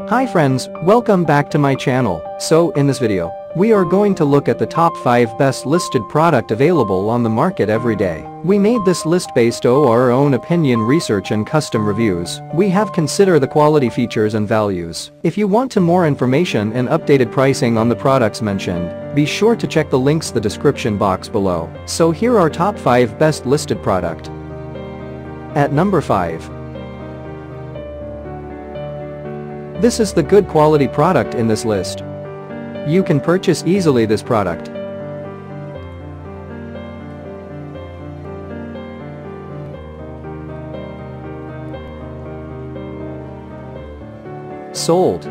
Hi friends, welcome back to my channel. So in this video, we are going to look at the top 5 best listed product available on the market every day. We made this list based on our own opinion, research and custom reviews. We have considered the quality, features and values. If you want to more information and updated pricing on the products mentioned, be sure to check the links in the description box below. So here are top 5 best listed product. At number 5. This is the good quality product in this list. You can purchase easily this product. Sold.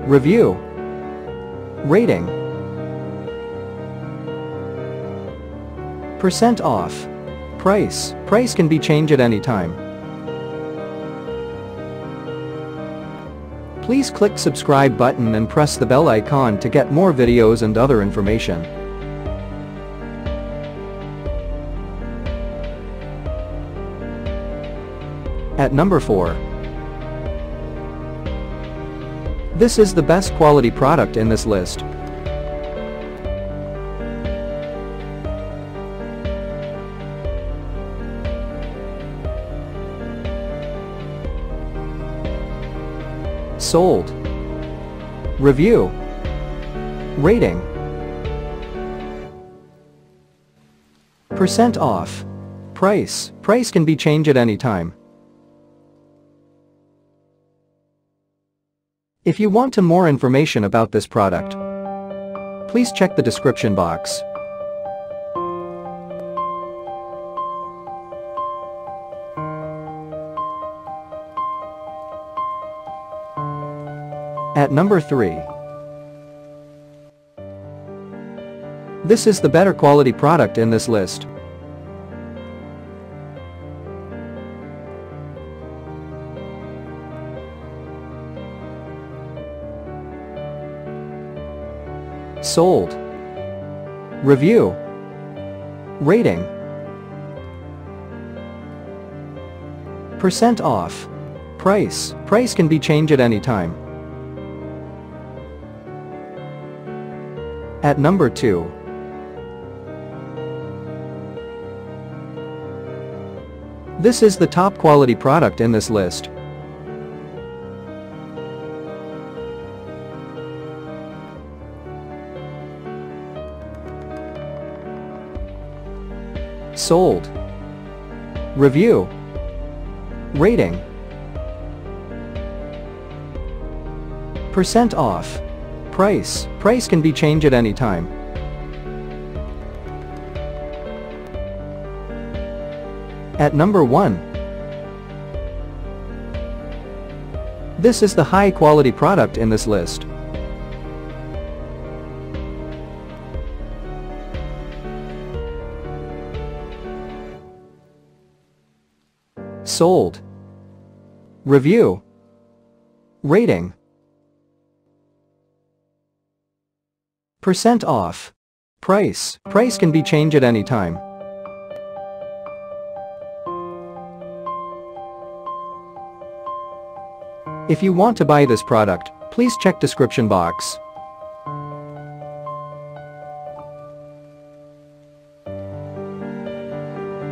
Review. Rating. Percent off. Price. Price can be changed at any time. Please click subscribe button and press the bell icon to get more videos and other information. At number 4. This is the best quality product in this list. Sold. Review. Rating. Percent off. Price. Price can be changed at any time. If you want to more information about this product, please check the description box. At number 3. This is the better quality product in this list. Sold. Review. Rating. Percent off. Price. Price can be changed at any time. At number 2. This is the top quality product in this list. Sold. Review. Rating. Percent off. Price. Price can be changed at any time. At number 1. This is the high quality product in this list. Sold. Review. Rating. Percent off. Price. Price can be changed at any time. If you want to buy this product, please check description box.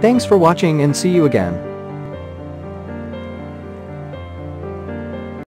Thanks for watching and see you again.